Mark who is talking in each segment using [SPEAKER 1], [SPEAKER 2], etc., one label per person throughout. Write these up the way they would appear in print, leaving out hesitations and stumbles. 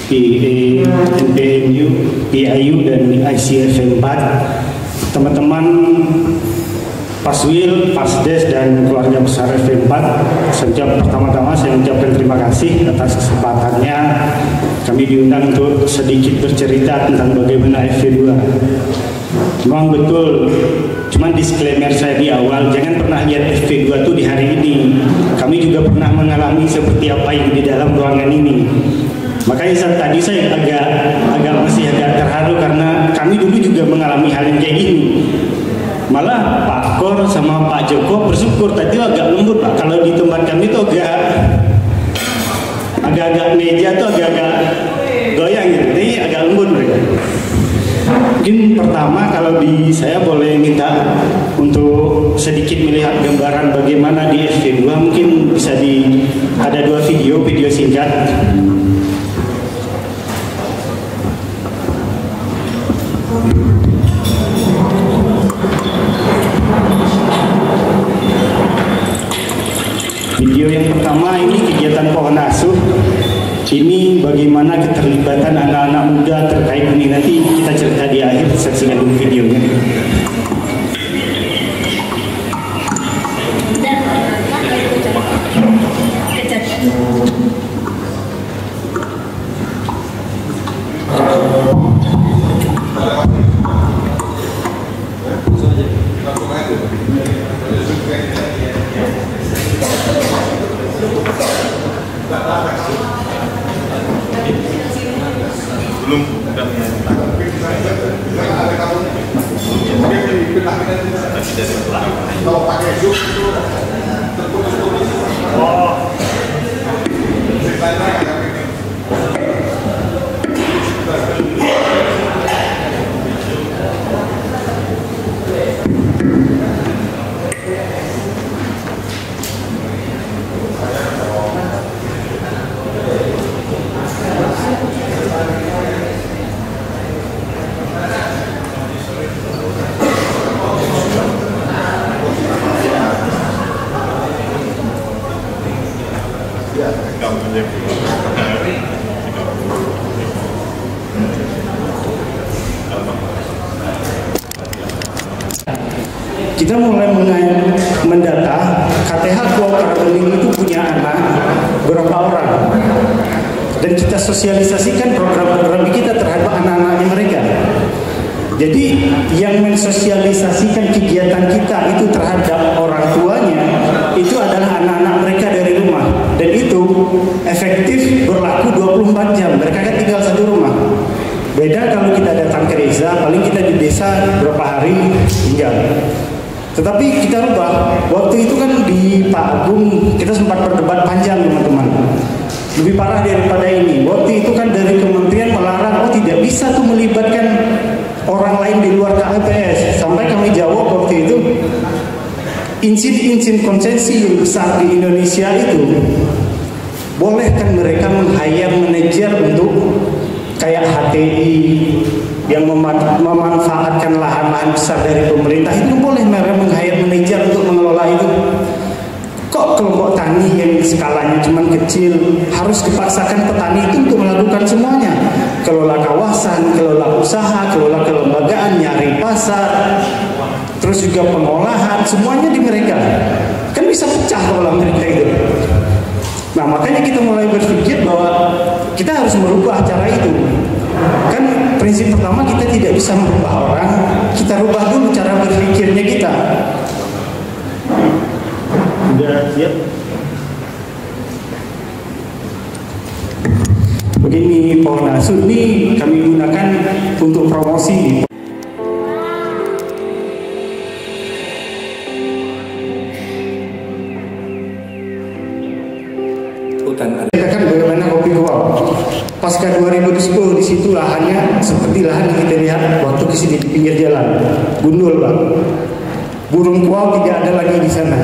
[SPEAKER 1] NPMU, PIU, dan ICF 4. Teman-teman Paswil, Pasdes, dan keluarga besar FV4, pertama-tama saya ucapkan terima kasih atas kesempatannya kami diundang untuk sedikit bercerita tentang bagaimana FV2. Memang betul, cuman disclaimer saya di awal, jangan pernah lihat FV2 itu di hari ini. Kami juga pernah mengalami seperti apa yang di dalam ruangan ini. Makanya tadi saya masih agak terharu karena kami dulu juga mengalami hal yang kayak gini. Malah Pak Kor sama Pak Joko bersyukur tadi agak lembut Pak. Kalau di tempat kami tuh agak meja tuh agak goyang gitu. Jadi agak lembut mereka. Mungkin pertama kalau saya boleh minta untuk sedikit melihat gambaran bagaimana di FV2, mungkin bisa ada 2 video singkat. Video yang pertama ini kegiatan pohon asuh. Ini bagaimana keterlibatan anak-anak muda terkait ini, nanti kita cerita di akhir, saksikan dulu videonya. Kita mulai mendata KTH Kuala Karawaning itu punya anak berapa orang, dan kita sosialisasikan program-program kita terhadap anak-anaknya mereka. Jadi yang mensosialisasikan kegiatan kita itu terhadap orang tuanya itu adalah anak-anak mereka dari rumah, dan itu efektif berlaku 24 jam. Mereka kan tinggal satu rumah. Beda kalau kita datang ke desa, paling kita di desa berapa hari tinggal. Tetapi kita rubah. Waktu itu kan di Pak Agung kita sempat berdebat panjang teman-teman. Lebih parah daripada ini. Waktu itu kan dari kementerian melarang, tidak bisa tuh melibatkan orang lain di luar KPPS. Sampai kami jawab waktu itu, izin konsesi yang besar di Indonesia itu, bolehkan mereka meng-hire manajer untuk kayak HTI yang memanfaatkan lahan-lahan besar dari pemerintah, itu boleh mereka meng-hire manajer untuk mengelola itu. Kok kelompok tani yang skalanya cuma kecil harus dipaksakan petani itu untuk melakukan semuanya? Kelola kawasan, kelola usaha, kelola kelembagaan, nyari pasar, terus juga pengolahan, semuanya di mereka. Kan bisa pecah kalau mereka itu. Nah, makanya kita mulai berpikir bahwa kita harus merubah cara itu. Kan prinsip pertama, kita tidak bisa merubah orang, kita rubah dulu cara berpikirnya kita. Sudah siap? Begini, pohon asuh ini kami gunakan untuk promosi. Kita kan bagaimana kopi luwak. Pasca 2010 di situ lahannya seperti lahan yang kita lihat waktu ke sini di pinggir jalan, gundul Pak. Burung kuau tidak ada lagi di sana.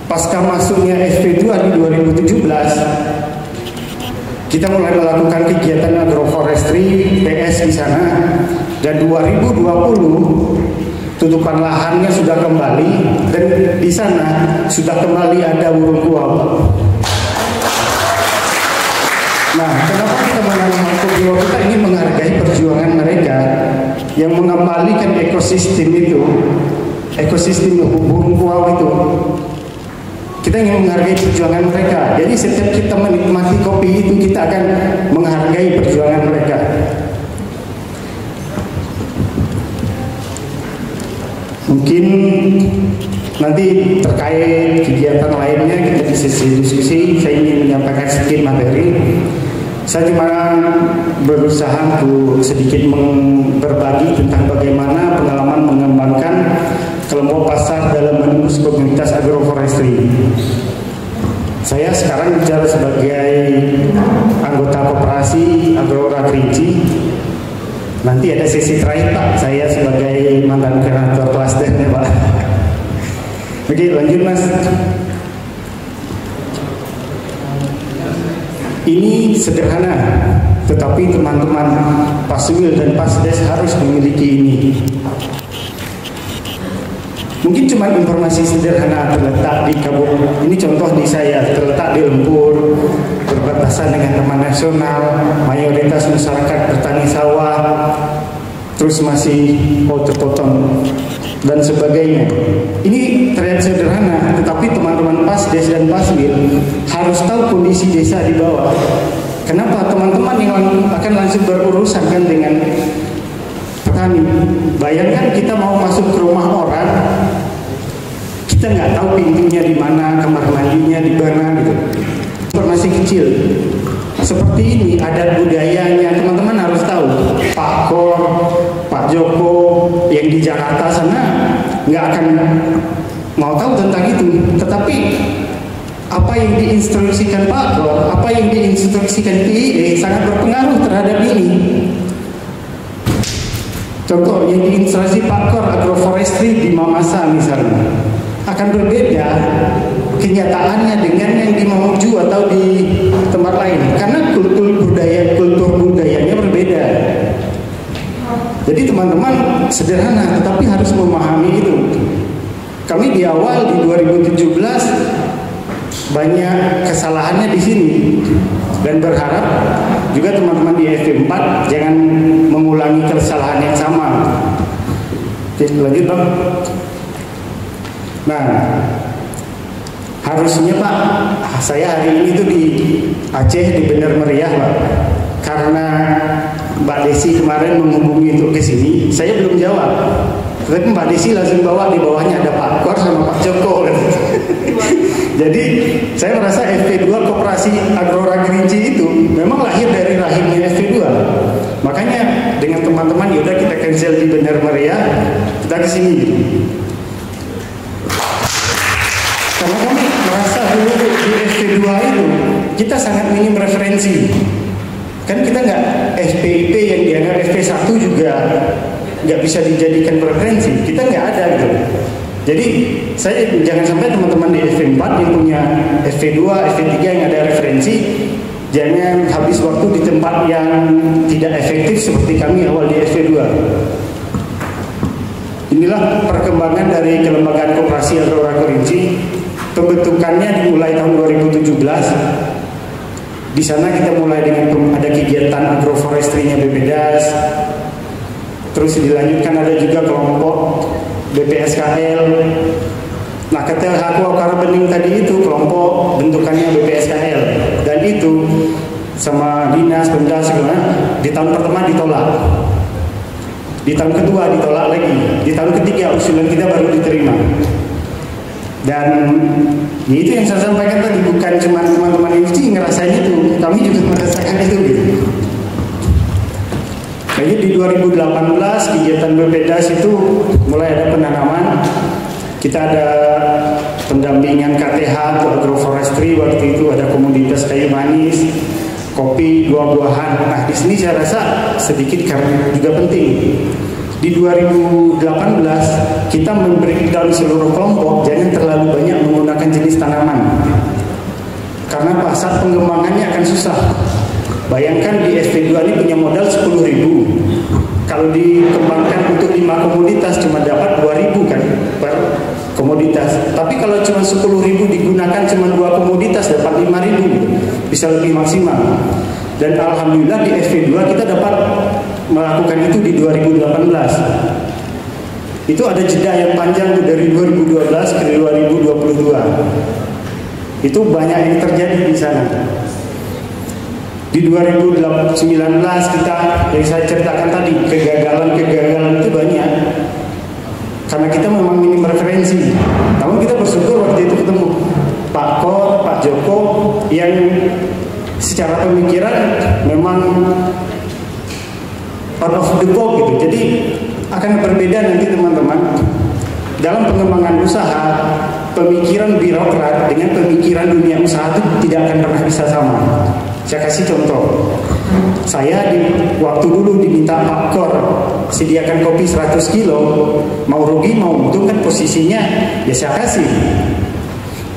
[SPEAKER 1] Pasca masuknya FV2 di 2017, kita mulai melakukan kegiatan agroforestry PS di sana, dan 2020 tutupan lahannya sudah kembali, dan di sana sudah kembali ada burung kuau. Nah, kenapa kita menanam yang mengembalikan ekosistem itu, ekosistem burung kuau itu. Kita ingin menghargai perjuangan mereka. Jadi setiap kita menikmati kopi itu, kita akan menghargai perjuangan mereka. Mungkin nanti terkait kegiatan lainnya kita di sesi diskusi, saya ingin menyampaikan sedikit materi. Saya cuma berusaha untuk sedikit berbagi tentang bagaimana pengalaman mengembangkan kelompok pasar dalam menembus komunitas agroforestry. Saya sekarang bicara sebagai anggota koperasi Agrora Kerinci. Nanti ada sesi terakhir Pak, saya sebagai mantan koordinator klaster ya Pak. Oke, lanjut Mas. Ini sederhana, tetapi teman-teman Paswil dan Pasdes harus memiliki ini. Mungkin cuma informasi sederhana terletak di kabupaten. Ini contoh di saya, terletak di Lempur, berbatasan dengan Taman Nasional, mayoritas masyarakat bertani sawah, terus masih potong dan sebagainya. Ini terlihat sederhana, tetapi teman-teman Pasdes dan Paswil harus tahu kondisi desa di bawah. Kenapa? Teman-teman yang akan langsung berurusan kan dengan petani. Bayangkan kita mau masuk ke rumah orang, kita nggak tahu pintunya di mana, kamar mandinya di mana gitu. Informasi kecil seperti ini, adat budayanya teman-teman harus tahu. Pak Kor, Pak Joko yang di Jakarta sana nggak akan mau tahu tentang itu. Tetapi apa yang diinstruksikan Pak Kor, apa yang diinstruksikan PIE sangat berpengaruh terhadap ini. Contoh yang diinstruksi Pak Kor agroforestry di Mamasa misalnya akan berbeda kenyataannya dengan yang di Mamuju atau di tempat lain, karena kultur budayanya berbeda. Jadi teman-teman sederhana, tetapi harus memahami itu. Kami di awal di 2017 banyak kesalahannya di sini, dan berharap juga teman-teman di FP4 jangan mengulangi kesalahan yang sama. Oke, lanjut Bang. Nah, harusnya Pak, saya hari ini tuh di Aceh di Bener Meriah Pak, karena Mbak Desi kemarin menghubungi untuk ke sini, saya belum jawab. Tapi Mbak Desi langsung bawa, di bawahnya ada Pak Kor sama Pak Joko. Jadi saya merasa FP2 Koperasi Agrora Kerinci itu memang lahir dari rahimnya FP2. Makanya dengan teman-teman yaudah kita cancel di Bener Meriah, kita ke sini gitu. Karena kami merasa dulu di FP2 itu kita sangat minim referensi. Kan kita nggak FPIP yang dianggap FP1 juga nggak bisa dijadikan referensi. Kita nggak ada gitu. Jadi saya jangan sampai teman-teman di FP4 yang punya FP2, FP3 yang ada referensi, jangan habis waktu di tempat yang tidak efektif seperti kami awal di FP2. Inilah perkembangan dari kelembagaan koperasi Agrora Kerinci. Pembentukannya dimulai tahun 2017. Di sana kita mulai dengan ada kegiatan agroforestry-nya BPDAS. Terus dilanjutkan ada juga kelompok BPSKL. Nah, ketel Aqua Karbening tadi itu kelompok bentukannya BPSKL, dan itu sama dinas benda segala. Di tahun pertama ditolak, di tahun kedua ditolak lagi, di tahun ketiga usulan kita baru diterima. Dan itu yang saya sampaikan tadi, bukan cuma teman-teman industri ngerasain itu, kami juga merasakan itu gitu. Jadi di 2018 kegiatan BPDAS itu mulai ada penanaman. Kita ada pendampingan KTH untuk agroforestry, waktu itu ada komoditas kayu manis, kopi, buah-buahan. Nah, di sini saya rasa sedikit karena juga penting. Di 2018 kita membreakdown seluruh kelompok, jangan terlalu banyak menggunakan jenis tanaman. Karena pasar pengembangannya akan susah. Bayangkan di SP2 ini punya modal 10.000. Kalau dikembangkan untuk 5 komoditas cuma dapat 2.000 kan per komoditas. Tapi kalau cuma 10.000 digunakan cuma 2 komoditas dapat 5.000, bisa lebih maksimal. Dan alhamdulillah di SP2 kita dapat melakukan itu di 2018. Itu ada jeda yang panjang tuh dari 2012 ke 2022. Itu banyak yang terjadi di sana. Di 2019 kita, yang saya ceritakan tadi, kegagalan itu banyak. Karena kita memang minim referensi. Namun kita bersyukur waktu itu ketemu Pak Kor, Pak Joko yang secara pemikiran memang out of the box gitu. Jadi akan berbeda nanti teman-teman dalam pengembangan usaha. Pemikiran birokrat dengan pemikiran dunia usaha itu tidak akan pernah bisa sama. Saya kasih contoh. Saya waktu dulu diminta Pak Kor sediakan kopi 100 kilo, mau rugi mau untung kan posisinya ya saya kasih.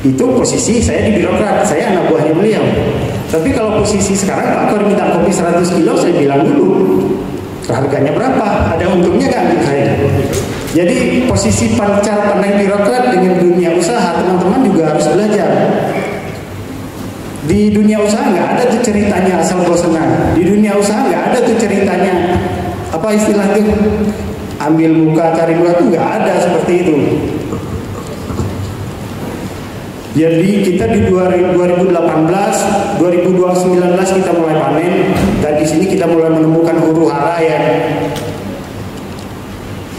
[SPEAKER 1] Itu posisi saya di birokrat, saya anak buahnya beliau. Tapi kalau posisi sekarang Pak Kor minta kopi 100 kilo, saya bilang dulu harganya berapa, ada untungnya kan saya. Jadi posisi cara pandang birokrat dengan dunia usaha, teman-teman juga harus belajar. Di dunia usaha nggak ada tuh ceritanya asal bos senang. Di dunia usaha nggak ada tuh ceritanya apa istilahnya ambil muka cari muka, tuh nggak ada seperti itu. Jadi kita di 2018, 2019 kita mulai panen, dan di sini kita mulai menemukan huru hara ya.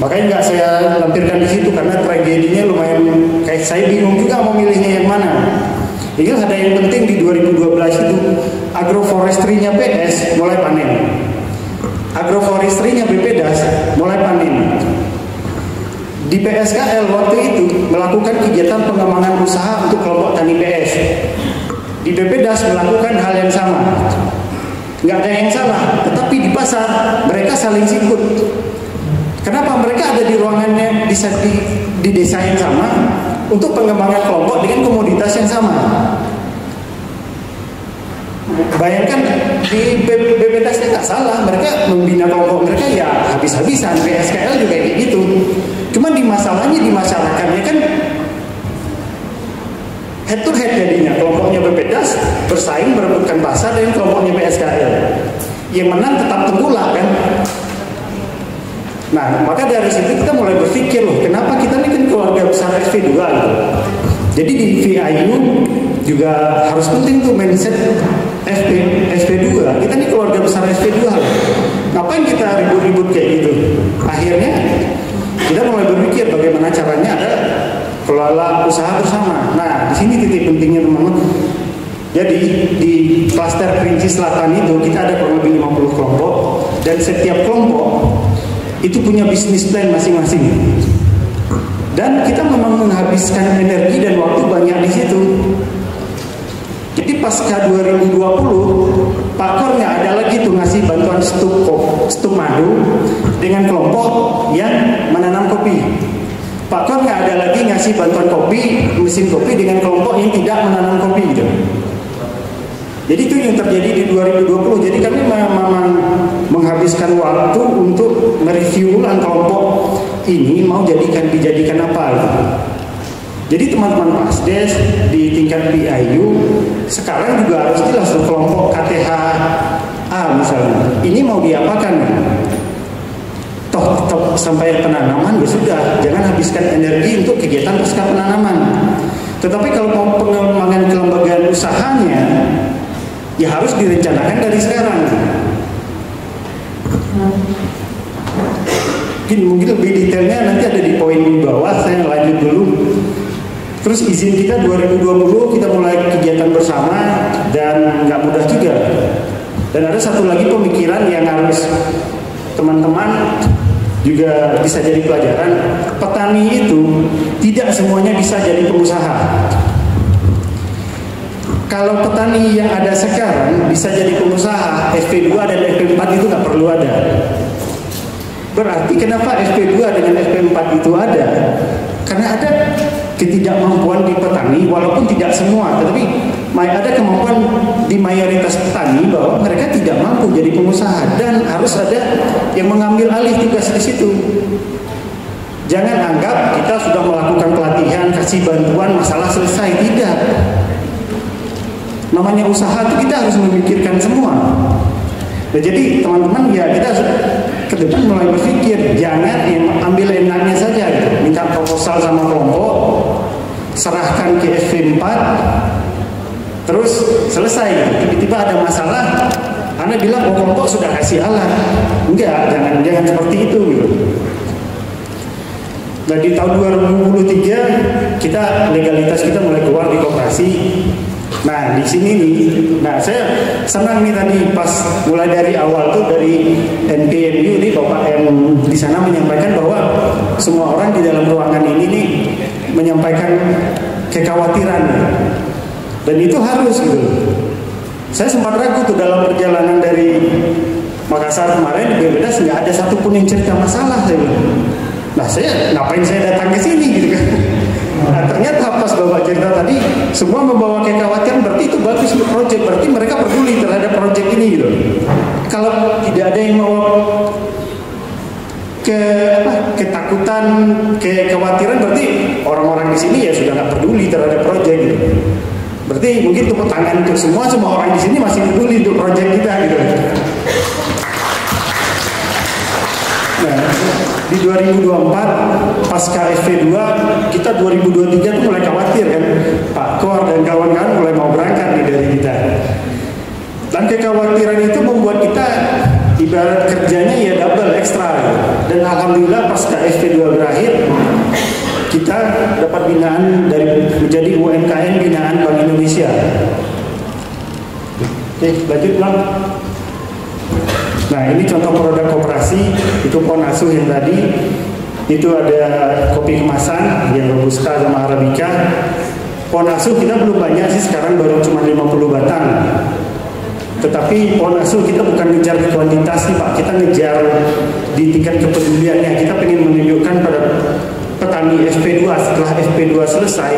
[SPEAKER 1] Makanya nggak saya lampirkan di situ karena tragedinya lumayan, kayak saya bingung juga mau milihnya yang mana. Jadi ada yang penting di 2012 itu agroforestry-nya PS mulai panen, agroforestry-nya BPDAS mulai panen. Di PSKL waktu itu melakukan kegiatan pengembangan usaha untuk kelompok tani PS. Di BPDAS melakukan hal yang sama. Nggak ada yang salah, tetapi di pasar mereka saling sikut. Kenapa mereka ada di ruangannya di desa yang sama untuk pengembangan kelompok dengan komoditas yang sama? Bayangkan di BPDAS nggak salah, mereka membina kelompok mereka ya habis-habisan. PSKL juga kayak gitu. Cuman di masalahnya di masyarakatnya kan head to head jadinya, kelompoknya BPDAS bersaing merebutkan pasar dengan kelompoknya PSKL. Yang menang tetap tengkulak kan. Nah, maka dari situ kita mulai berpikir loh, kenapa kita ini kan keluarga besar SP2 gitu. Jadi di VIU juga harus penting tuh mindset SP2. Kita ini keluarga besar SP2 loh. Ngapain kita ribut-ribut kayak gitu? Akhirnya kita mulai berpikir bagaimana caranya ada kelola usaha bersama. Nah, di sini titik pentingnya teman-teman. Jadi di klaster Kerinci Selatan itu kita ada kurang lebih 50 kelompok, dan setiap kelompok itu punya bisnis plan masing-masing. Dan kita memang menghabiskan energi dan waktu banyak di situ. Jadi pasca 2020, Pak Kor nggak ada lagi tuh ngasih bantuan stuk madu dengan kelompok yang menanam kopi. Pak Kor nggak ada lagi ngasih bantuan kopi, mesin kopi dengan kelompok yang tidak menanam kopi gitu. Jadi itu yang terjadi di 2020. Jadi kami memang menghabiskan waktu untuk mereview ulang kelompok ini mau dijadikan apa gitu. Jadi teman-teman Pasdes di tingkat PIU sekarang juga harus jelas kelompok KTH-A misalnya. Ini mau diapakan? Toh tetap sampai penanaman ya sudah, jangan habiskan energi untuk kegiatan pasca penanaman. Tetapi kalau mau pengembangan kelembagaan usahanya ya harus direncanakan dari sekarang. Mungkin lebih detailnya nanti ada di poin di bawah, saya lanjut dulu. Terus izin kita 2020 kita mulai kegiatan bersama dan nggak mudah juga. Dan ada satu lagi pemikiran yang harus teman-teman juga bisa jadi pelajaran. Petani itu tidak semuanya bisa jadi pengusaha. Kalau petani yang ada sekarang bisa jadi pengusaha, SP2 dan SP4 itu nggak perlu ada. Berarti kenapa SP2 dengan SP4 itu ada? Karena ada ketidakmampuan di petani, walaupun tidak semua, tetapi ada kemampuan di mayoritas petani bahwa mereka tidak mampu jadi pengusaha, dan harus ada yang mengambil alih tugas di situ. Jangan anggap kita sudah melakukan pelatihan, kasih bantuan, masalah selesai. Tidak. Namanya usaha itu kita harus memikirkan semua. Nah, jadi teman-teman ya kita ke depan mulai berpikir, jangan ambil enaknya saja gitu. Minta proposal sama kelompok, serahkan ke FV4, terus selesai. Tiba-tiba ada masalah, Anda bilang, oh kelompok sudah kasih alat. Enggak, jangan seperti itu gitu. Nah di tahun 2023 kita legalitas kita mulai keluar di koperasi. Nah di sini nih, nah saya senang nih tadi pas mulai dari awal tuh dari NPMU nih Bapak yang di sana menyampaikan bahwa semua orang di dalam ruangan ini nih menyampaikan kekhawatiran dan itu harus gitu. Saya sempat ragu tuh dalam perjalanan dari Makassar kemarin di BPDAS nggak ada satupun yang cerita masalah saya bilang. Nah saya ngapain saya datang ke sini gitu kan? Nah ternyata pas Bapak cerita tadi semua membawa kekhawatiran, berarti itu bagus untuk proyek, berarti mereka peduli terhadap proyek ini gitu. Kalau tidak ada yang mau ketakutan, kekhawatiran, berarti orang-orang di sini ya sudah nggak peduli terhadap proyek gitu. Berarti mungkin tepuk tangan untuk semua orang di sini masih peduli untuk proyek kita gitu. Nah, di 2024 pasca FV2 kita 2023 tuh mulai khawatir kan, Pak Kor dan kawan-kawan mulai mau berangkat nih dari kita. Dan kekhawatiran itu membuat kita ibarat kerjanya ya double ekstra. Dan alhamdulillah pasca FV2 berakhir kita dapat binaan dari menjadi UMKM binaan Bank Indonesia. Oke, lanjut Bang. Nah ini contoh produk koperasi, itu pohon asuh yang tadi, itu ada kopi kemasan yang Robusta sama Arabica. Pohon asuh kita belum banyak sih, sekarang baru cuma 50 batang. Tetapi pohon asuh kita bukan ngejar kuantitas nih Pak, kita ngejar di tingkat kepeduliannya. Kita ingin menunjukkan pada petani FP2 setelah FP2 selesai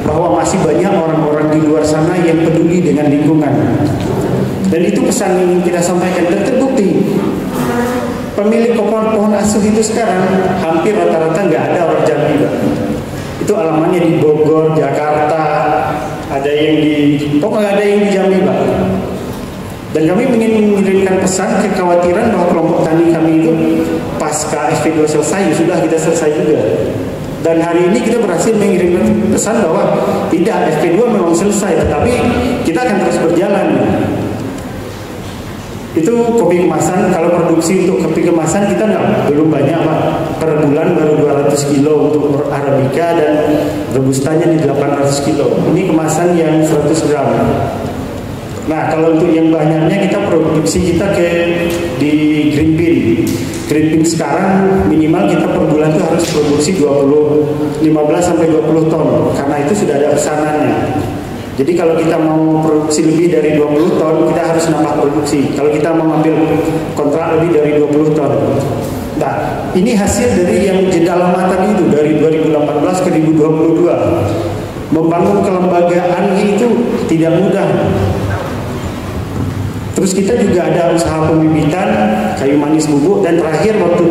[SPEAKER 1] bahwa masih banyak orang-orang di luar sana yang peduli dengan lingkungan. Dan itu pesan yang kita sampaikan dan terbukti. Pemilik pohon asuh itu sekarang hampir rata-rata nggak ada orang Jambi, Pak. Itu alamannya di Bogor, Jakarta, ada yang pokoknya ada yang di Jambi, Pak. Dan kami ingin mengirimkan pesan kekhawatiran bahwa kelompok tani kami itu pasca FP2 selesai, sudah kita selesai juga. Dan hari ini kita berhasil mengirimkan pesan bahwa tidak, FP2 memang selesai, tetapi kita akan terus berjalan. Itu kopi kemasan, kalau produksi untuk kopi kemasan kita belum banyak Pak. Per bulan baru 200 kilo untuk Arabica dan Robustanya di 800 kilo. Ini kemasan yang 100 gram. Nah kalau untuk yang banyaknya kita produksi kita di green bean. Green bean sekarang minimal kita per bulan itu harus produksi 15 sampai 20 ton. Karena itu sudah ada pesanannya. Jadi kalau kita mau produksi lebih dari 20 ton, kita harus nambah produksi. Kalau kita mau ambil kontrak lebih dari 20 ton. Nah, ini hasil dari yang jeda lama tadi itu, dari 2018 ke 2022. Membangun kelembagaannya itu tidak mudah. Terus kita juga ada usaha pembibitan kayu manis bubuk, dan terakhir waktu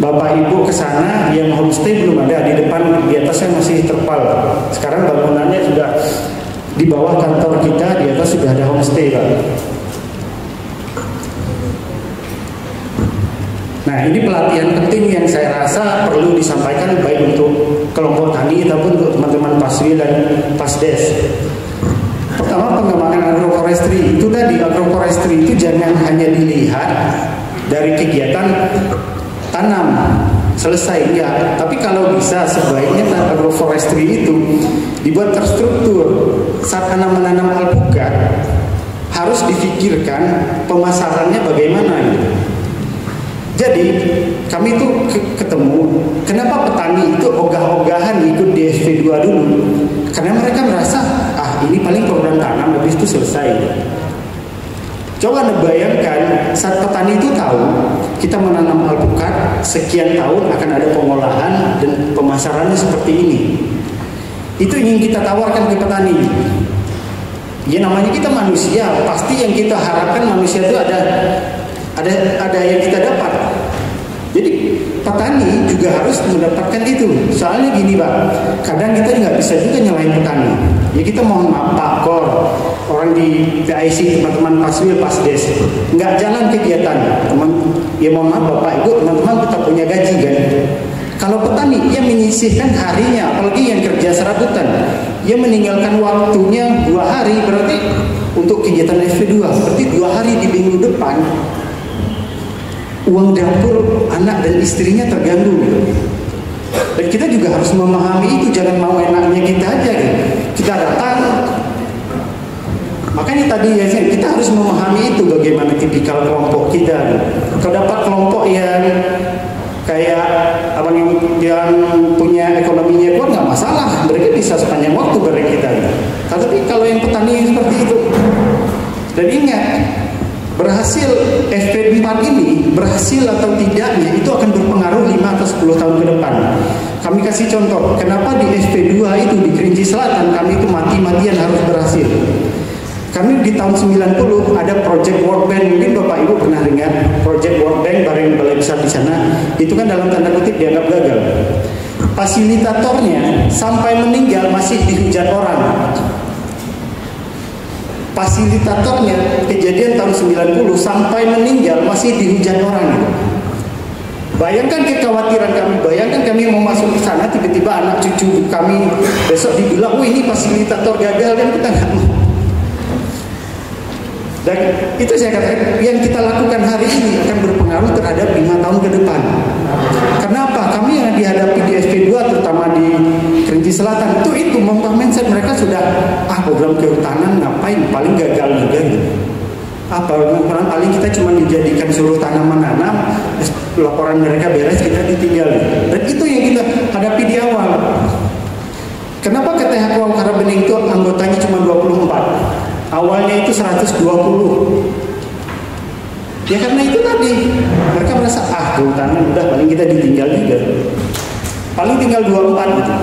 [SPEAKER 1] Bapak Ibu ke sana yang homestay belum ada, di depan di atasnya masih terpal. Sekarang bangunannya sudah di bawah kantor kita, di atas sudah ada homestay, Pak. Nah ini pelatihan penting yang saya rasa perlu disampaikan baik untuk kelompok tani ataupun untuk teman-teman Paswi dan Pasdes. Pertama, pengembangan agroforestry. Itu tadi, agroforestry itu jangan hanya dilihat dari kegiatan tanam selesai ya, tapi kalau bisa sebaiknya agroforestry itu dibuat terstruktur. Saat Anda menanam alpukat harus difikirkan pemasarannya bagaimana gitu. Jadi kami tuh ketemu kenapa petani itu ogah-ogahan ikut di FP2 dulu, karena mereka merasa ini paling program tanam habis itu selesai. Coba Anda bayangkan saat petani itu tahu kita menanam alpukat sekian tahun akan ada pengolahan dan pemasarannya seperti ini. Itu ingin kita tawarkan ke petani. Ya namanya kita manusia, pasti yang kita harapkan manusia itu ada yang kita dapat. Jadi petani juga harus mendapatkan itu. Soalnya gini Pak, kadang kita nggak bisa juga nyalain petani. Ya kita mohon maaf Pak Kor, orang di PIC, teman-teman Paswil, Pasdes, nggak jalan kegiatan, ya mohon maaf Bapak Ibu, teman-teman tetap punya gaji kan. Kalau petani, dia menyisihkan harinya, apalagi yang kerja serabutan, dia meninggalkan waktunya 2 hari, berarti untuk kegiatan FP2, berarti 2 hari di minggu depan, uang dapur anak dan istrinya terganggu gitu. Dan kita juga harus memahami itu, jangan mau enaknya kita aja gitu. Kita datang, makanya tadi ya kita harus memahami itu bagaimana tipikal kelompok kita gitu. Kalau dapat kelompok yang kayak abang yang punya ekonominya kuat nggak masalah, mereka bisa sepanjang waktu bareng kita gitu. Tapi kalau yang petani seperti itu, dan ingat, berhasil FP4 ini, berhasil atau tidaknya itu akan berpengaruh 5 atau 10 tahun ke depan. Kami kasih contoh, kenapa di FP2 itu di Kerinci Selatan kami itu mati-matian harus berhasil. Kami di tahun 90 ada Project World Bank, mungkin Bapak Ibu pernah dengar Project World Bank bareng balai besar di sana, itu kan dalam tanda kutip dianggap gagal. Fasilitatornya sampai meninggal masih dihujat orang. Fasilitatornya kejadian tahun 90 sampai meninggal masih dihujat orang. Bayangkan kekhawatiran kami, bayangkan kami mau masuk ke sana, tiba-tiba anak cucu kami besok dibilang, "Oh ini fasilitator gagal," dan kita nggak mau. Dan itu saya katakan, yang kita lakukan hari ini akan berpengaruh terhadap 5 tahun ke depan. Kenapa? Kami yang dihadapi di SP2, terutama di Kerinci Selatan, itu membuat mindset mereka sudah, program kehutanan ngapain, paling gagal juga gitu. Paling kita cuma dijadikan suruh tanam-menanam, laporan mereka beres, kita ditinggal. Dan itu yang kita hadapi di awal. Kenapa KTH Kuau Karabening itu anggotanya cuma 24? Awalnya itu 120. Ya karena itu tadi, mereka merasa kehutanan udah paling kita ditinggal juga. Paling tinggal 24 gitu.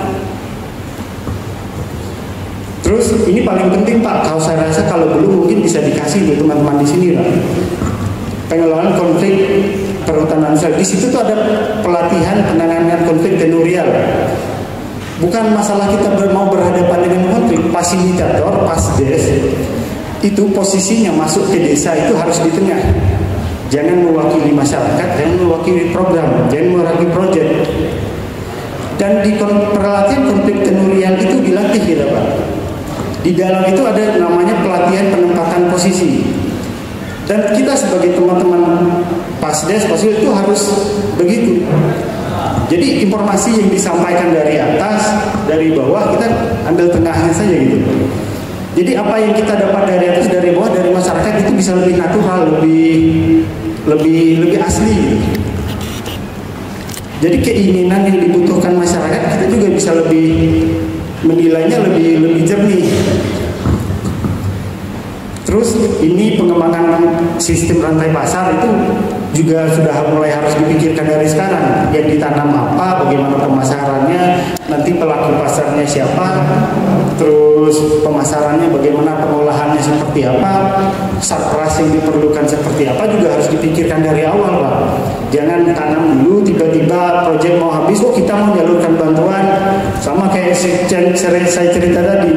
[SPEAKER 1] Terus ini paling penting Pak, kalau saya rasa kalau dulu mungkin bisa dikasih untuk teman-teman di sini lah. Pengelolaan konflik perhutanan sosial. Di situ tuh ada pelatihan penanganan konflik tenurial. Bukan masalah kita mau berhadapan dengan konflik, fasilitator, Pasdes itu posisinya masuk ke desa itu harus di tengah. Jangan mewakili masyarakat, jangan mewakili program, jangan mewakili proyek. Dan di pelatihan konflik tenurial itu dilatih kita Pak. Di dalam itu ada namanya pelatihan penempatan posisi. Dan kita sebagai teman-teman Pasdes, Paswil itu harus begitu. Jadi informasi yang disampaikan dari atas, dari bawah, kita ambil tengahnya saja gitu. Jadi apa yang kita dapat dari atas, dari bawah, dari masyarakat itu bisa lebih natural, lebih asli gitu. Jadi keinginan yang dibutuhkan masyarakat kita juga bisa lebih menilainya lebih jernih. Terus ini pengembangan sistem rantai pasar itu juga sudah mulai harus dipikirkan dari sekarang. Yang ditanam apa, bagaimana pemasarannya, nanti pelaku pasarnya siapa, terus pemasarannya bagaimana, pengolahannya seperti apa, sarpras yang diperlukan seperti apa juga harus dipikirkan dari awal Pak. Jangan tanam dulu tiba-tiba proyek mau habis, kita mau jalurkan bantuan. Sama kayak saya cerita tadi,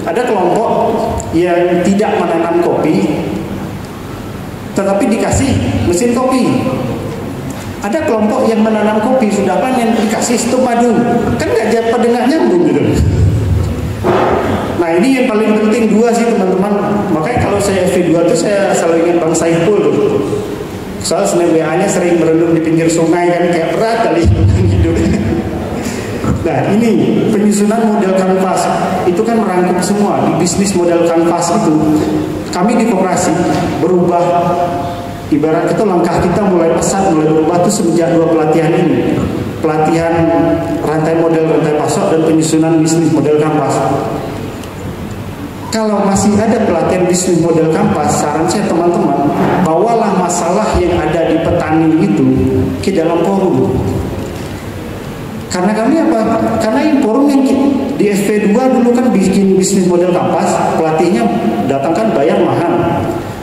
[SPEAKER 1] ada kelompok yang tidak menanam kopi tetapi dikasih mesin kopi. Ada kelompok yang menanam kopi, sudah panen, dikasih stok madu, kan nggak nyambung gitu. Nah ini yang paling penting dua sih teman-teman. Makanya kalau saya FP2 itu saya selalu ingat Bang Saiful. Soal Senin WA-nya sering merendam di pinggir sungai kan, kayak berat kali hidup. Nah ini penyusunan model kanvas itu kan merangkum semua. Di bisnis model kanvas itu kami di koperasi berubah, ibarat itu langkah kita mulai pesat, mulai berubah itu semenjak 2 pelatihan ini. Pelatihan rantai model rantai pasok dan penyusunan bisnis model kanvas. Kalau masih ada pelatihan bisnis model kanvas, saran saya teman-teman, bawalah masalah yang ada di petani itu ke dalam forum. Karena kami apa? Karena yang forum yang di FP2 dulu kan bikin bisnis model kanvas, pelatihnya datangkan bayar mahal,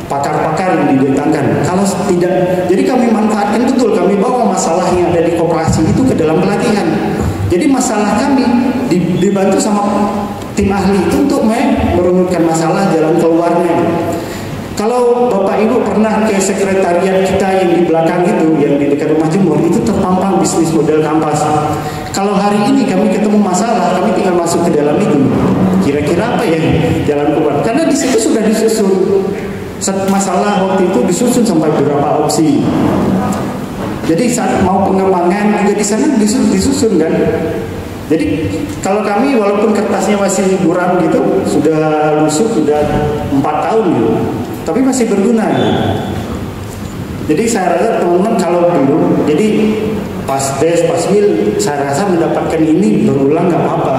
[SPEAKER 1] pakar-pakar yang didatangkan. Kalau tidak, jadi kami manfaatkan betul, kami bawa masalah yang ada di koperasi itu ke dalam pelatihan. Jadi masalah kami dibantu sama tim ahli itu untuk merumuskan masalah jalan keluarnya. Kalau Bapak Ibu pernah ke sekretariat kita yang di belakang itu, yang di dekat Rumah Jemur, itu terpampang bisnis model kampas. Kalau hari ini kami ketemu masalah, kami tinggal masuk ke dalam itu. Kira-kira apa ya jalan keluar? Karena di situ sudah disusun. Masalah waktu itu disusun sampai beberapa opsi. Jadi saat mau pengembangan juga di sana disusun kan. Jadi kalau kami walaupun kertasnya masih buram gitu, sudah lusuh, sudah 4 tahun gitu, tapi masih berguna gitu. Jadi saya rasa teman-teman kalau dulu, jadi pas des, pas mil, saya rasa mendapatkan ini berulang nggak apa-apa.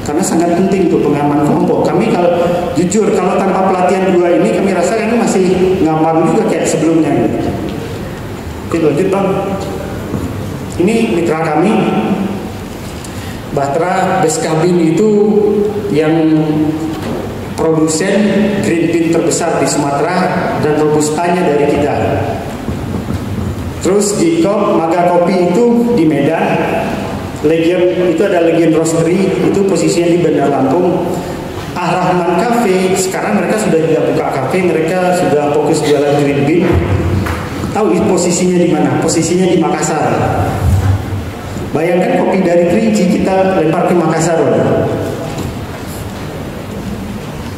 [SPEAKER 1] Karena sangat penting untuk pengaman kelompok. Kami kalau jujur, kalau tanpa pelatihan 2 ini, kami rasa kami masih ngambang juga kayak sebelumnya gitu. Oke, lanjut Bang. Ini mitra kami, Bahtera Beskabin itu yang produsen green bean terbesar di Sumatera dan robustanya dari kita. Terus Gikop Maga Kopi itu di Medan, Legion itu ada Legion Roastery itu posisinya di Bandar Lampung. Rahman Cafe sekarang mereka sudah tidak buka kafe, mereka sudah fokus jualan green bean. Tahu posisinya di mana? Posisinya di Makassar. Bayangkan kopi dari Kerinci kita lempar ke Makassar.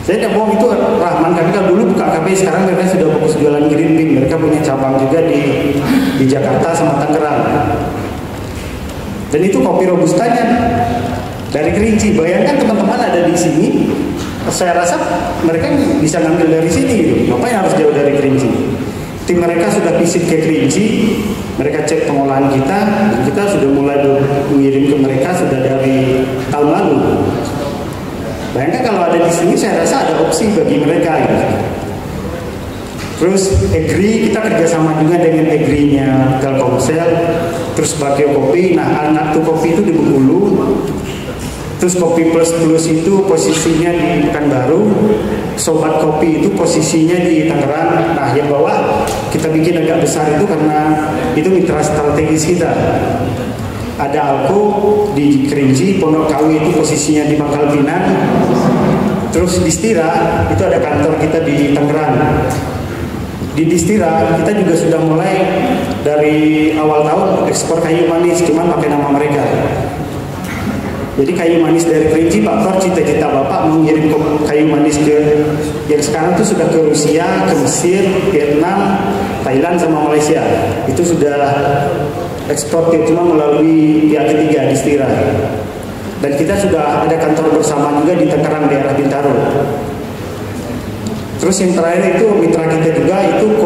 [SPEAKER 1] Saya tidak bohong, itu Rahman kami kalau dulu buka kafe, sekarang mereka sudah fokus jualan green bean. Mereka punya cabang juga di Jakarta sama Tangerang. Dan itu kopi robustanya dari Kerinci. Bayangkan teman-teman ada di sini, saya rasa mereka bisa ngambil dari sini gitu. Ngapain harus jauh dari Kerinci? Tim mereka sudah visit ke Kerinci, mereka cek pengolahan kita, dan kita sudah mulai mengirim ke mereka sudah dari tahun lalu. Bayangkan kalau ada di sini, saya rasa ada opsi bagi mereka. Gitu. Terus Agri, kita kerjasama juga dengan Agri-nya Telkomsel, terus Bagio Kopi, nah anak tuh kopi itu di Bengkulu. Terus Kopi Plus itu posisinya di Pekanbaru, Sobat Kopi itu posisinya di Tangerang. Nah yang bawah kita bikin agak besar itu karena itu mitra strategis kita. Ada Alko di Kerinci, Pondok Kawi itu posisinya di Pangkal Pinang. Terus Distira itu ada kantor kita di Tangerang. Di Distira kita juga sudah mulai dari awal tahun ekspor kayu manis, cuman pakai nama mereka. Jadi kayu manis dari Kerinci, Pak Tor, cita-cita Bapak mengirim kayu manis ke yang sekarang itu sudah ke Rusia, ke Mesir, Vietnam, Thailand sama Malaysia. Itu sudah eksportir cuma melalui pihak ketiga Distira. Dan kita sudah ada kantor bersama juga di Tangerang daerah Bintaro. Terus yang terakhir itu mitra kita juga itu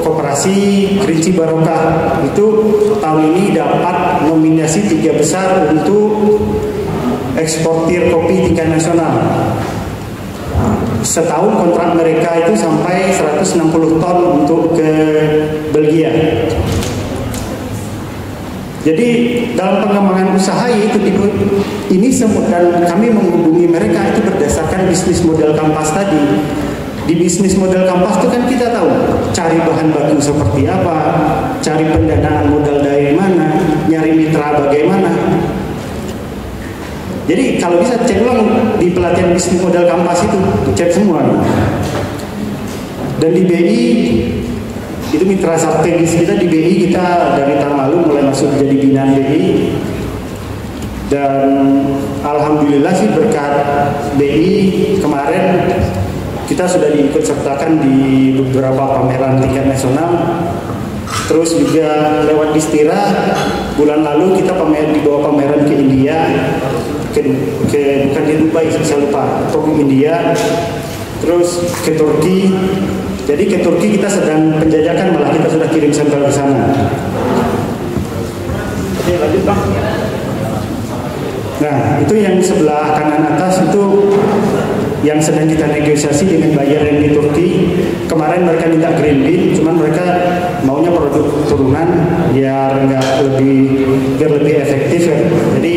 [SPEAKER 1] Koperasi Kerinci Barokah. Itu tahun ini dapat nominasi 3 besar untuk eksportir kopi tingkat nasional. Setahun kontrak mereka itu sampai 160 ton untuk ke Belgia. Jadi dalam pengembangan usaha itu ini dan kami menghubungi mereka itu berdasarkan bisnis model kampas tadi. Di bisnis model kampas itu kan kita tahu cari bahan baku seperti apa, cari pendanaan modal dari mana, nyari mitra bagaimana. Jadi kalau bisa cek ulang di pelatihan bisnis model kampas itu, cek semua. Dan di BI itu mitra strategis kita, di BI kita dari tahun lalu mulai masuk jadi binaan BI. Dan alhamdulillah sih berkat BI kemarin kita sudah diikut sertakan di beberapa pameran tingkat nasional. Terus juga lewat Distira bulan lalu kita dibawa pameran ke India, bukan di Dubai, saya lupa, ke India, terus ke Turki. Jadi ke Turki kita sedang penjajakan, malah kita sudah kirim sampel ke sana. Oke, lanjut Bang. Nah, itu yang sebelah kanan atas itu yang sedang kita negosiasi dengan buyer yang di Turki. Kemarin mereka minta green bean, cuman mereka maunya produk turunan biar lebih efektif ya. Jadi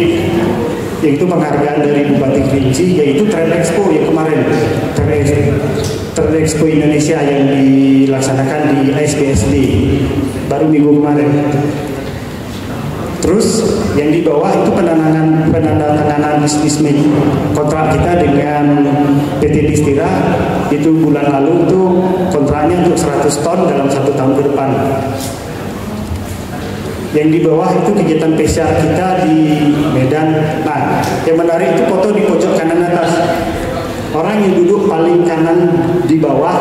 [SPEAKER 1] yaitu penghargaan dari Bupati Kerinci, yaitu Trade Expo yang kemarin, Trade Expo Indonesia yang dilaksanakan di ISBSD baru minggu kemarin. Terus yang di bawah itu penandatanganan bisnis kontrak kita dengan PT Distira, itu bulan lalu itu kontraknya untuk 100 ton dalam 1 tahun ke depan. Yang di bawah itu kegiatan PCR kita di Medan. Nah, yang menarik itu foto di pojok kanan atas. Orang yang duduk paling kanan di bawah,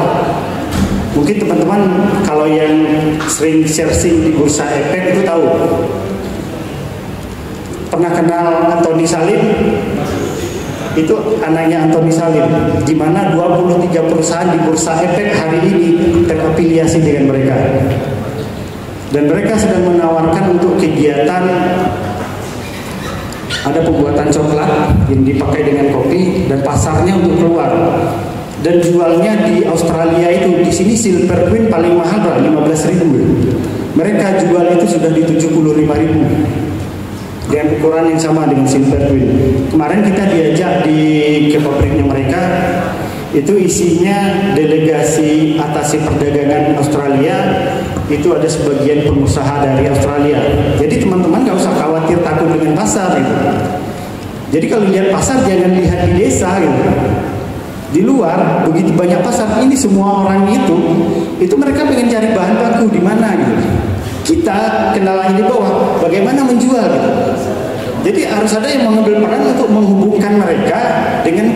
[SPEAKER 1] mungkin teman-teman kalau yang sering searching di Bursa Efek itu tahu. Pernah kenal Antoni Salim? Itu anaknya Antoni Salim, di mana 23 perusahaan di Bursa Efek hari ini terafiliasi dengan mereka. Dan mereka sedang menawarkan untuk kegiatan, ada pembuatan coklat yang dipakai dengan kopi dan pasarnya untuk keluar. Dan jualnya di Australia itu, di sini Silver Queen paling mahal berapa? 15.000. Mereka jual itu sudah di 75.000. Dengan ukuran yang sama dengan Silver Queen. Kemarin kita diajak ke pabriknya mereka, itu isinya delegasi atasi perdagangan Australia, itu ada sebagian pengusaha dari Australia. Jadi teman-teman gak usah khawatir takut dengan pasar gitu. Jadi kalau lihat pasar jangan lihat di desa gitu. Di luar begitu banyak pasar, ini semua orang itu mereka pengen cari bahan baku di mana gitu. Kita kendalanya di bawah, bagaimana menjual gitu. Jadi harus ada yang mengambil peran untuk menghubungkan mereka dengan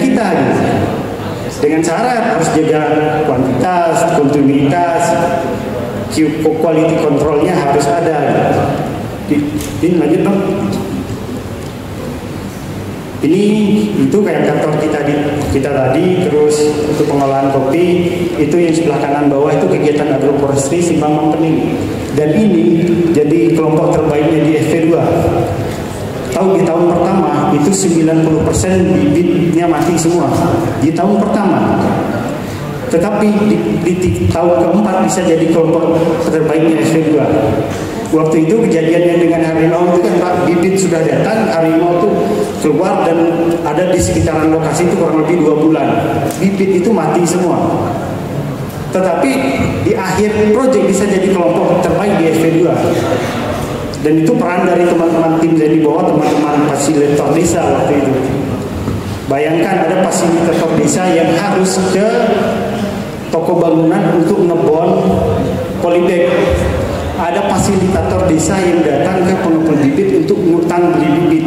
[SPEAKER 1] kita gitu. Dengan syarat harus jaga kuantitas, kontinuitas, quality controlnya harus ada gitu. Ini lanjut dong. Ini itu kayak kantor kita tadi. Terus untuk pengolahan kopi itu yang sebelah kanan bawah itu kegiatan agroforestry Simbang Mangpening. Dan ini jadi kelompok terbaiknya di FP2. Di tahun pertama itu 90% bibitnya mati semua di tahun pertama. Tetapi di tahun keempat bisa jadi kelompok terbaiknya FP2. Waktu itu kejadiannya dengan harimau itu kan Pak, bibit sudah datang, harimau itu keluar dan ada di sekitaran lokasi itu kurang lebih 2 bulan. Bibit itu mati semua. Tetapi di akhir proyek bisa jadi kelompok terbaik di FP2. Dan itu peran dari teman-teman tim di bawah, teman-teman fasilitator desa waktu itu. Bayangkan ada fasilitator desa yang harus ke toko bangunan untuk ngebon polybag. Ada fasilitator desa yang datang ke pengepul bibit untuk ngutang beli bibit.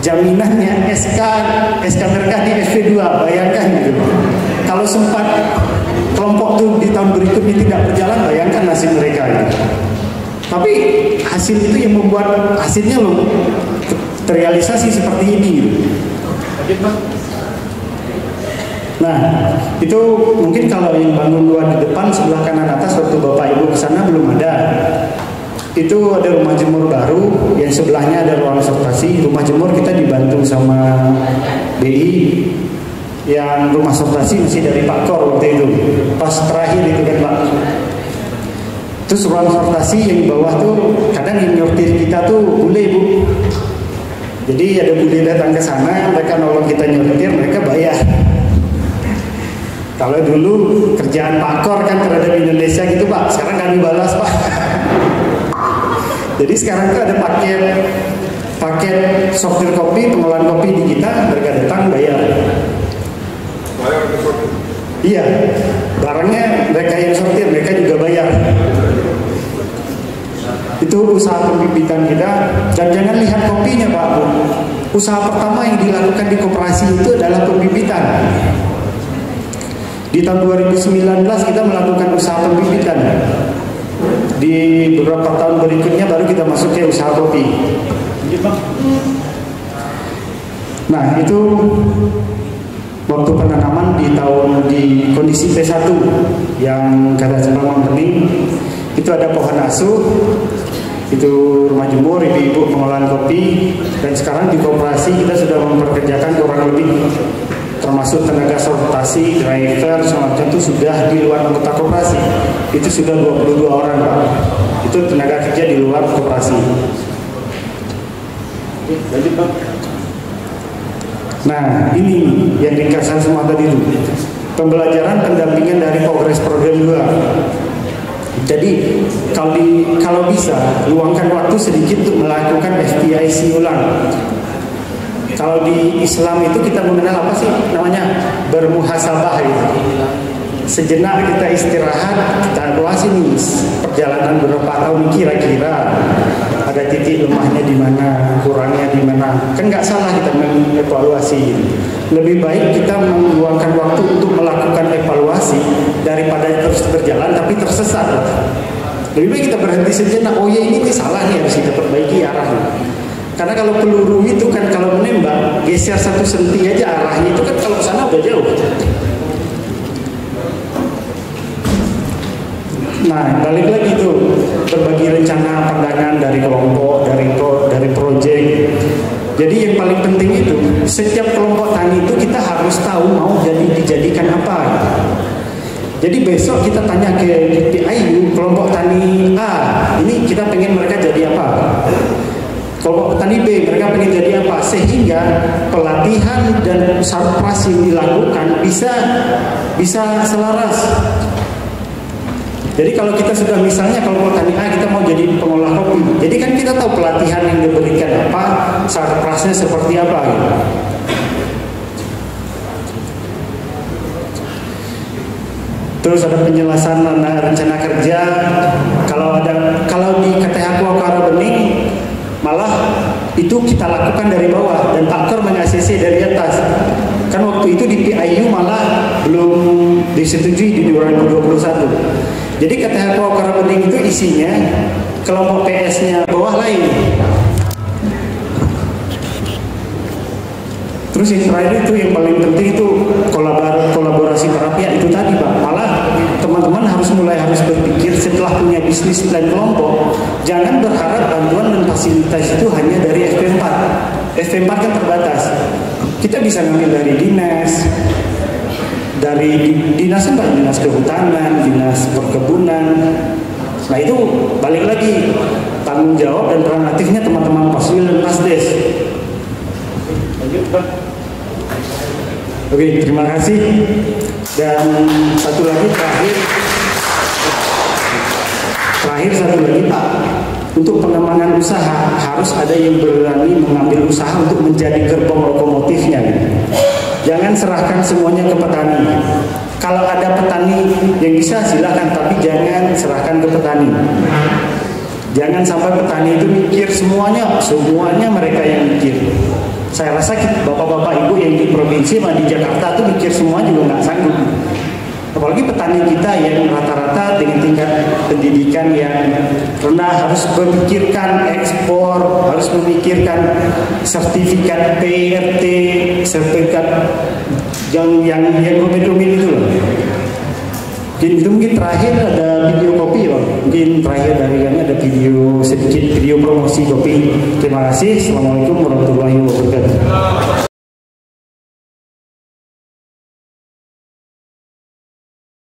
[SPEAKER 1] Jaminannya SK mereka di FP2, bayangkan gitu. Kalau sempat kelompok itu di tahun berikutnya tidak berjalan, bayangkan nasib mereka gitu. Tapi hasil itu yang membuat hasilnya loh terrealisasi seperti ini gitu. Nah, itu mungkin kalau yang bangun luar di depan sebelah kanan atas waktu Bapak Ibu ke sana belum ada. Itu ada rumah jemur baru, yang sebelahnya ada ruang sortasi. Rumah jemur kita dibantu sama BI. Yang rumah sortasi masih dari Pak Kor waktu itu. Pas terakhir itu kan Pak. Terus ruang sortasi yang di bawah tuh kadang yang nyortir kita tuh bule Bu. Jadi ada bule datang ke sana, mereka nolong kita nyortir, mereka bayar. Kalau dulu kerjaan Pak Kor kan terhadap Indonesia gitu Pak, sekarang kami balas Pak. Jadi sekarang tuh ada paket sortir kopi, pengolahan kopi di kita, mereka datang bayar. Iya, barangnya mereka yang sortir, mereka juga bayar. Itu usaha pembibitan kita. Dan jangan lihat kopinya Pak Bu. Usaha pertama yang dilakukan di koperasi itu adalah pembibitan. Di tahun 2019 kita melakukan usaha pembibitan. Di beberapa tahun berikutnya baru kita masuk ke usaha kopi. Nah itu waktu penanaman di kondisi P1 yang kata Simbang Mangpening itu ada pohon asuh, itu rumah jemur, ibu-ibu pengolahan kopi, dan sekarang di koperasi kita sudah memperkerjakan kurang lebih termasuk tenaga sortasi, driver, semacam itu sudah di luar anggota koperasi. Itu sudah 22 orang Pak. Itu tenaga kerja di luar koperasi. Lanjut Pak. Nah ini yang dikasih semua tadi itu pembelajaran pendampingan dari progres program 2. Jadi kalau bisa luangkan waktu sedikit untuk melakukan FPIC ulang. Kalau di Islam itu kita mengenal apa sih namanya bermuhasabah gitu. Sejenak kita istirahat, kita evaluasi nih perjalanan berapa tahun kira-kira ada titik lemahnya di mana, kurangnya di mana. Kan nggak salah kita mengevaluasi. Lebih baik kita meluangkan waktu untuk melakukan evaluasi daripada terus berjalan tapi tersesat. Lebih baik kita berhenti sejenak. Oh ya ini salah nih, harus kita perbaiki arahnya. Karena kalau peluru itu kan kalau menembak geser 1 senti aja arahnya itu kan kalau sana udah jauh. Nah, balik lagi tuh berbagi rencana pandangan dari kelompok, dari proyek. Jadi yang paling penting itu setiap kelompok tani itu kita harus tahu mau dijadikan apa. Jadi besok kita tanya ke PIU kelompok tani A, ini kita pengen mereka jadi apa? Kelompok tani B mereka pengen jadi apa? Sehingga pelatihan dan sarpras yang dilakukan bisa selaras. Jadi kalau kita sudah misalnya kelompok tani A kita mau jadi pengolah kopi, jadi kan kita tahu pelatihan yang diberikan apa, sarprasnya seperti apa gitu. Terus ada penjelasan rencana kerja. Kalau di KTH Kuakara Bening malah itu kita lakukan dari bawah dan Pakker meng-ACC dari atas. Kan waktu itu di PIU malah belum disetujui di 2021. Jadi KTH Kuakara Bening itu isinya kelompok PS-nya bawah lain. Terus yang terakhir itu yang paling penting itu kolaborasi para pihak itu tadi Pak. Malah teman-teman harus berpikir setelah punya bisnis plan kelompok, jangan berharap bantuan dan fasilitas itu hanya dari FP4. FP4 kan terbatas. Kita bisa ngambil dari dinas kan dinas kehutanan, dinas perkebunan. Nah itu balik lagi tanggung jawab dan peran aktifnya teman-teman Paswil dan Pasdes. Lanjut Pak. Oke, terima kasih. Dan satu lagi terakhir satu lagi Pak, untuk pengembangan usaha harus ada yang berani mengambil usaha untuk menjadi gerbong lokomotifnya. Jangan serahkan semuanya ke petani. Kalau ada petani yang bisa silakan, tapi jangan serahkan ke petani. Jangan sampai petani itu mikir semuanya mereka yang mikir. Saya rasa bapak-bapak ibu yang di provinsi di Jakarta tuh mikir semua juga nggak sanggup. Apalagi petani kita yang rata-rata dengan tingkat pendidikan yang rendah harus memikirkan ekspor, harus memikirkan sertifikat PRT, sertifikat yang rumit-rumit itu loh. Mungkin terakhir ada video kopi loh. Mungkin terakhir dari kami ada video promosi kopi. Terima kasih. Assalamualaikum warahmatullahi wabarakatuh.